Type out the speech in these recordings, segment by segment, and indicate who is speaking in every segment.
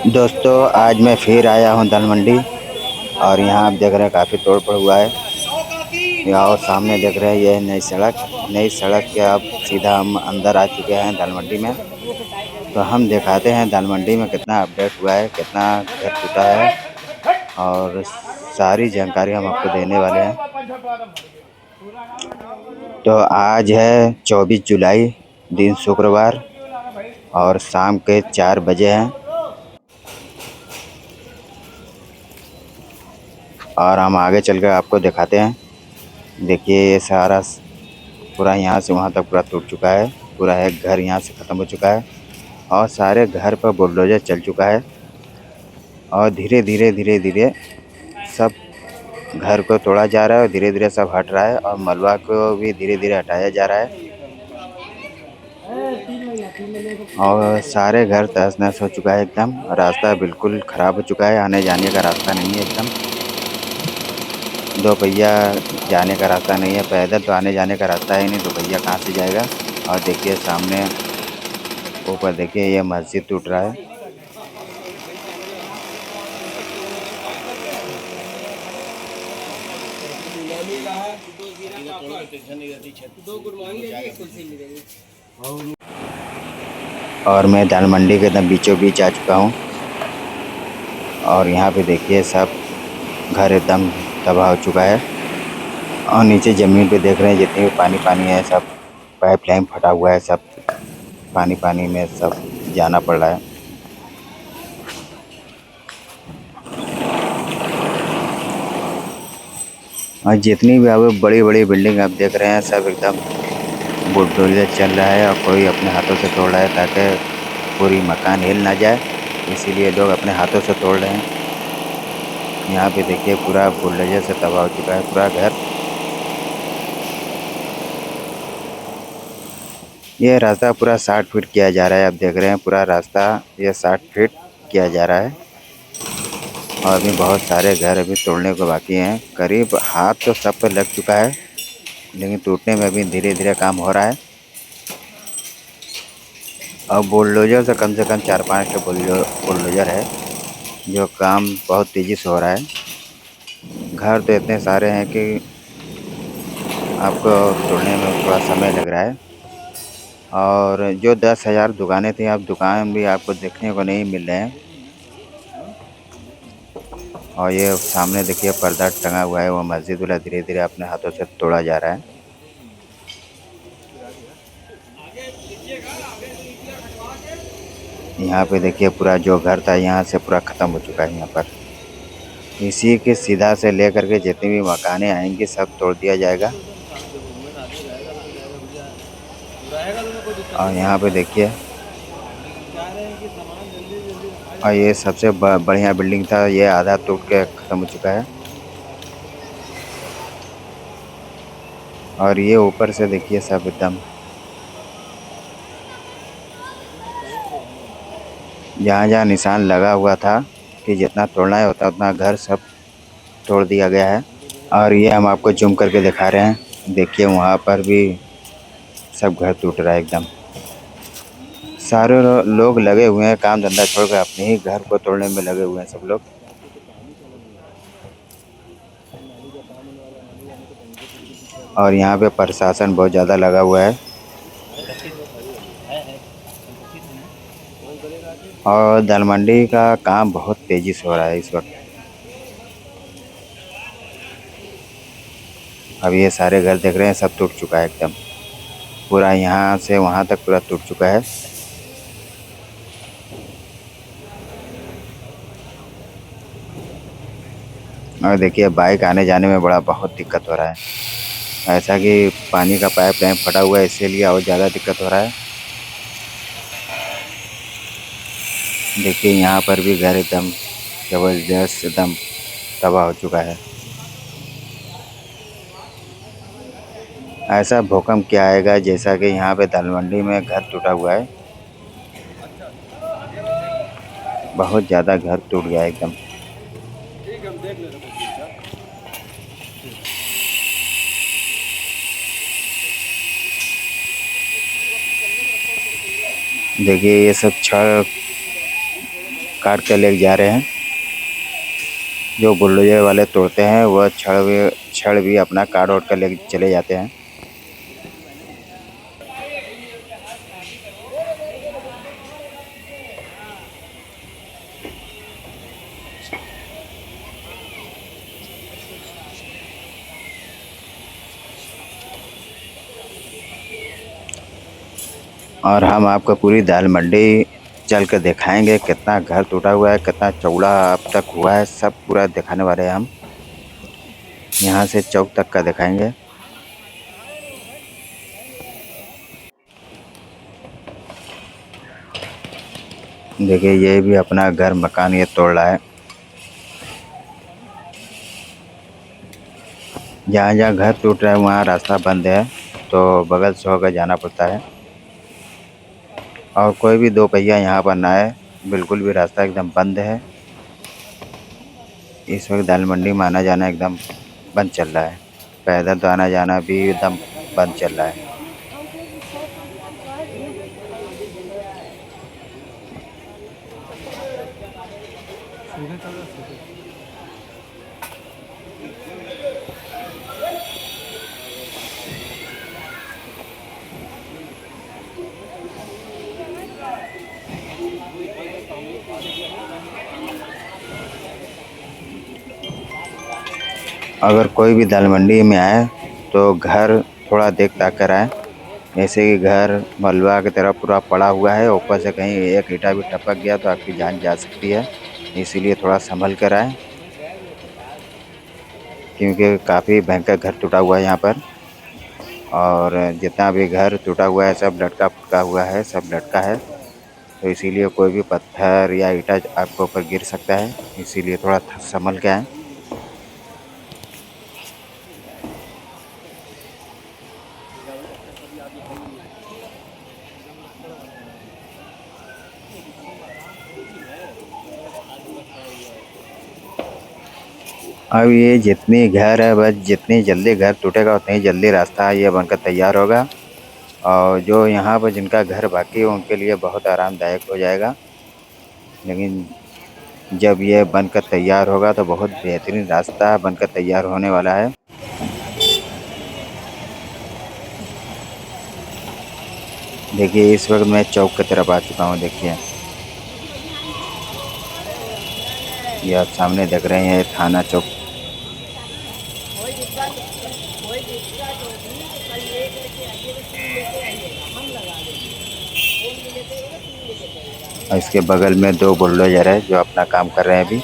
Speaker 1: दोस्तों आज मैं फिर आया हूँ दाल मंडी और यहाँ आप देख रहे हैं काफ़ी तोड़ फोड़ हुआ है। यहाँ और सामने देख रहे हैं ये नई सड़क के अब सीधा हम अंदर आ चुके हैं दाल मंडी में। तो हम दिखाते हैं दाल मंडी में कितना अपडेट हुआ है, कितना घर टूटा है और सारी जानकारी हम आपको देने वाले हैं। तो आज है 24 जुलाई, दिन शुक्रवार और शाम के 4 बजे हैं और हम आगे चल कर आपको दिखाते हैं। देखिए ये सारा पूरा यहाँ से वहाँ तक पूरा टूट चुका है। पूरा है घर यहाँ से ख़त्म हो चुका है और सारे घर पर बुलडोज़र चल चुका है और धीरे धीरे सब घर को तोड़ा जा रहा है और धीरे धीरे सब हट रहा है और मलबा को भी धीरे धीरे हटाया जा रहा है और सारे घर तहस नहस हो चुका है एकदम। रास्ता बिल्कुल ख़राब हो चुका है, आने जाने का रास्ता नहीं है एकदम। दो पहिया जाने का रास्ता नहीं है, पैदल तो आने जाने का रास्ता है नहीं, दो पहिया कहाँ से जाएगा। और देखिए सामने ऊपर देखिए ये मस्जिद टूट रहा है। और मैं दाल मंडी के एकदम बीचों बीच आ चुका हूँ और यहाँ पे देखिए सब घर एकदम तबाह हो चुका है और नीचे ज़मीन पे देख रहे हैं जितने भी पानी पानी है, सब पाइप लाइन फटा हुआ है, सब पानी पानी में सब जाना पड़ रहा है। और जितनी भी अब बड़ी बड़ी बिल्डिंग आप देख रहे हैं सब एकदम बुलडोज़र चल रहा है और कोई अपने हाथों से तोड़ रहा है ताकि पूरी मकान हिल ना जाए, इसीलिए लोग अपने हाथों से तोड़ रहे हैं। यहाँ पे देखिए पूरा बुलडोज़र से तबाह हो चुका है पूरा घर। ये रास्ता पूरा 60 फीट किया जा रहा है, आप देख रहे हैं पूरा रास्ता ये 60 फीट किया जा रहा है और अभी बहुत सारे घर अभी तोड़ने को बाकी हैं। करीब हाथ तो सब पे लग चुका है लेकिन टूटने में अभी धीरे धीरे काम हो रहा है। और बुलडोज़र से कम 4-5 ठो बुलडोज़र है जो काम बहुत तेज़ी से हो रहा है। घर तो इतने सारे हैं कि आपको तोड़ने में थोड़ा समय लग रहा है और जो 10,000 दुकानें थी अब दुकान भी आपको देखने को नहीं मिल रहे हैं। और ये सामने देखिए पर्दा टंगा हुआ है, वो मस्जिद वाला धीरे धीरे अपने हाथों से तोड़ा जा रहा है। यहाँ पे देखिए पूरा जो घर था यहाँ से पूरा ख़त्म हो चुका है। यहाँ पर इसी के सीधा से लेकर के जितनी भी मकानें आएंगी सब तोड़ दिया जाएगा। और यहाँ पे देखिए और ये सबसे बढ़िया बिल्डिंग था, ये आधा टूट के ख़त्म हो चुका है। और ये ऊपर से देखिए सब एकदम जहाँ जहाँ निशान लगा हुआ था कि जितना तोड़ना है उतना घर सब तोड़ दिया गया है। और ये हम आपको जूम करके दिखा रहे हैं, देखिए वहाँ पर भी सब घर टूट रहा है एकदम। सारे लोग लगे हुए हैं, काम धंधा छोड़कर अपने ही घर को तोड़ने में लगे हुए हैं सब लोग। और यहाँ पे प्रशासन बहुत ज़्यादा लगा हुआ है और दाल मंडी का काम बहुत तेज़ी से हो रहा है इस वक्त। अब ये सारे घर देख रहे हैं सब टूट चुका है एकदम, पूरा यहाँ से वहाँ तक पूरा टूट चुका है। और देखिए बाइक आने जाने में बड़ा बहुत दिक्कत हो रहा है, ऐसा कि पानी का पाइप लाइन फटा हुआ है इसीलिए और ज़्यादा दिक्कत हो रहा है। देखिए यहाँ पर भी घर एकदम ज़बरदस्त एकदम तबाह हो चुका है। ऐसा भूकंप क्या आएगा जैसा कि यहाँ पे दाल मंडी में घर टूटा हुआ है, बहुत ज़्यादा घर टूट गया एकदम। देखिए ये सब छड़ काट के ले जा रहे हैं। जो बुलडोजर वाले तोड़ते हैं वह छड़ भी अपना काट उड़ कर ले चले जाते हैं। और हम आपको पूरी दाल मंडी चल कर दिखाएंगे, कितना घर टूटा हुआ है, कितना चौड़ा अब तक हुआ है, सब पूरा दिखाने वाले हैं हम। यहाँ से चौक तक का दिखाएंगे। देखिए ये भी अपना घर मकान ये तोड़ रहा है। जहाँ जहाँ घर टूट रहा है वहाँ रास्ता बंद है, तो बगल से होकर जाना पड़ता है। और कोई भी दो पहिया यहाँ पर ना है, बिल्कुल भी रास्ता एकदम बंद है। इस वक्त दाल मंडी में आना जाना एकदम बंद चल रहा है। पैदल तो आना जाना भी एकदम बंद चल रहा है। अगर कोई भी दाल मंडी में आए तो घर थोड़ा देख ताक कर आए। ऐसे कि घर मलबा की तरह पूरा पड़ा हुआ है, ऊपर से कहीं एक ईंटा भी टपक गया तो आपकी जान जा सकती है। इसीलिए थोड़ा संभल कर आए, क्योंकि काफ़ी भयंकर घर टूटा हुआ है यहाँ पर। और जितना भी घर टूटा हुआ है सब लटका फुटका हुआ है, सब लटका है। तो इसीलिए कोई भी पत्थर या ईंटा आपके ऊपर गिर सकता है, इसीलिए थोड़ा संभल के आए। अब ये जितनी घर है, बस जितनी जल्दी घर टूटेगा उतनी जल्दी रास्ता ये बनकर तैयार होगा। और जो यहाँ पर जिनका घर बाकी है उनके लिए बहुत आरामदायक हो जाएगा। लेकिन जब ये बनकर तैयार होगा तो बहुत बेहतरीन रास्ता बनकर तैयार होने वाला है। देखिए इस वक्त मैं चौक की तरफ आ चुका हूँ। देखिए ये आप सामने देख रहे हैं थाना चौक। और इसके बगल में दो बुलडोजर है जो अपना काम कर रहे हैं अभी।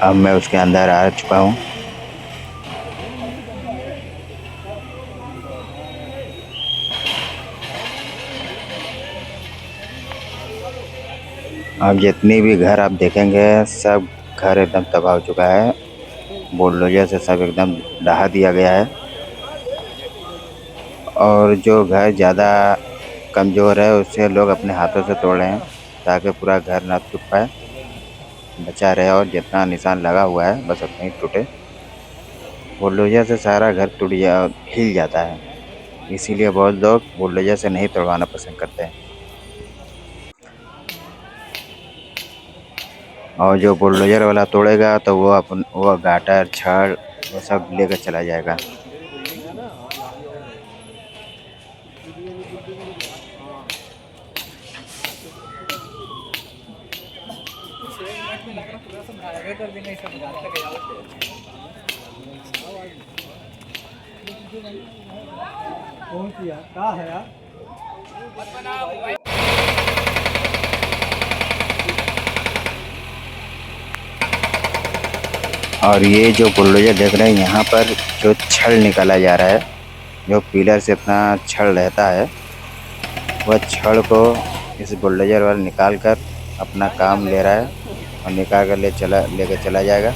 Speaker 1: अब मैं उसके अंदर आ चुका हूँ। अब जितनी भी घर आप देखेंगे सब घर एकदम तबाह हो चुका है। बुलडोजर से सब एकदम ढहा दिया गया है। और जो घर ज़्यादा कमज़ोर है उससे लोग अपने हाथों से तोड़ रहे हैं, ताकि पूरा घर ना टूट पाए, बचा रहे। और जितना निशान लगा हुआ है बस उतना ही टूटे। बुलडोजर से सारा घर हिल जाता है, इसीलिए बहुत लोग बुलडोजर से नहीं तोड़वाना पसंद करते हैं। और जो बुलडोजर वाला तोड़ेगा तो वो गाटर छड़ वो सब लेकर चला जाएगा। और ये जो बुलडोजर देख रहे हैं यहाँ पर जो छड़ निकाला जा रहा है, जो पिलर से इतना छड़ रहता है, वह छड़ को इस बुलडोजर वाला निकाल कर अपना काम ले रहा है और निकाल कर लेकर चला जाएगा।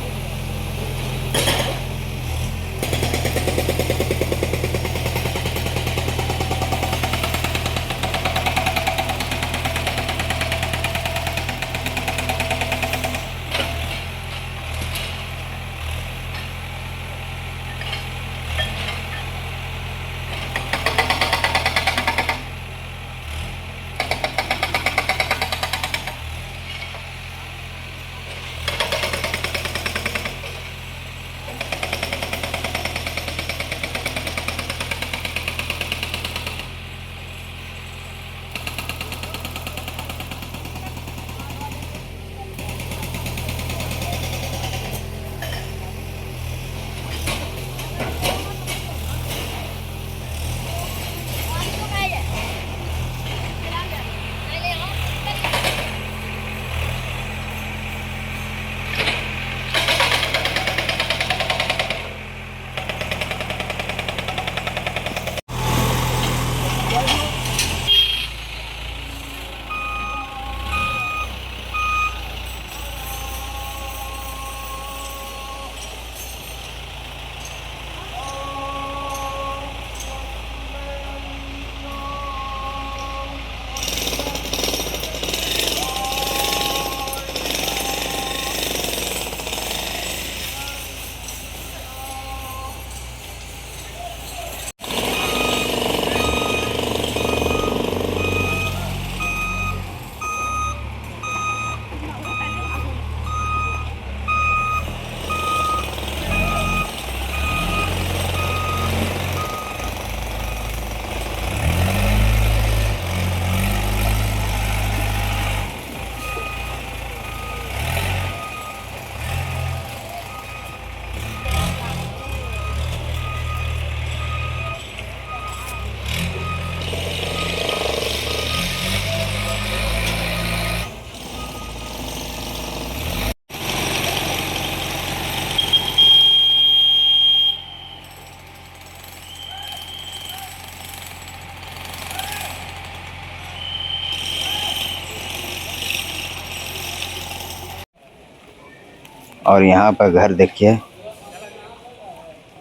Speaker 1: और यहाँ पर घर देखिए,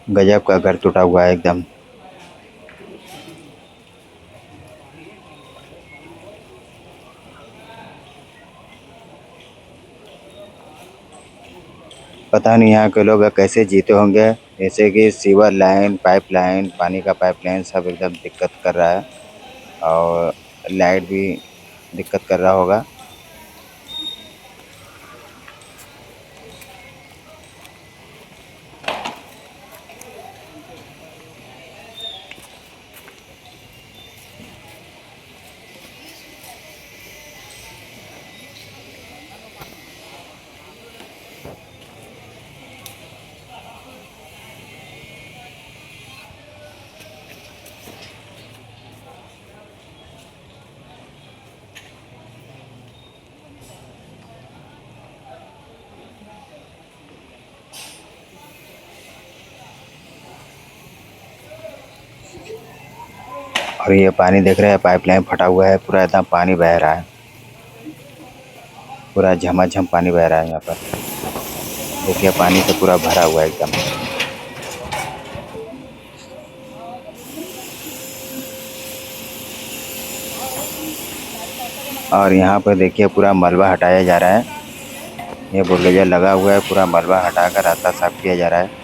Speaker 1: गजब का घर टूटा हुआ है एकदम। पता नहीं यहाँ के लोग कैसे जीते होंगे। जैसे कि सीवर लाइन, पाइप लाइन, पानी का पाइप लाइन सब एकदम दिक्कत कर रहा है, और लाइट भी दिक्कत कर रहा होगा। और ये पानी देख रहे हैं, पाइपलाइन फटा हुआ है, पूरा एकदम पानी बह रहा है, पूरा झमाझम पानी बह रहा है यहाँ पर। देखिए पानी से पूरा भरा हुआ है एकदम। और यहाँ पर देखिए पूरा मलबा हटाया जा रहा है। ये बुलडोजर लगा हुआ है, पूरा मलबा हटाकर रास्ता साफ किया जा रहा है।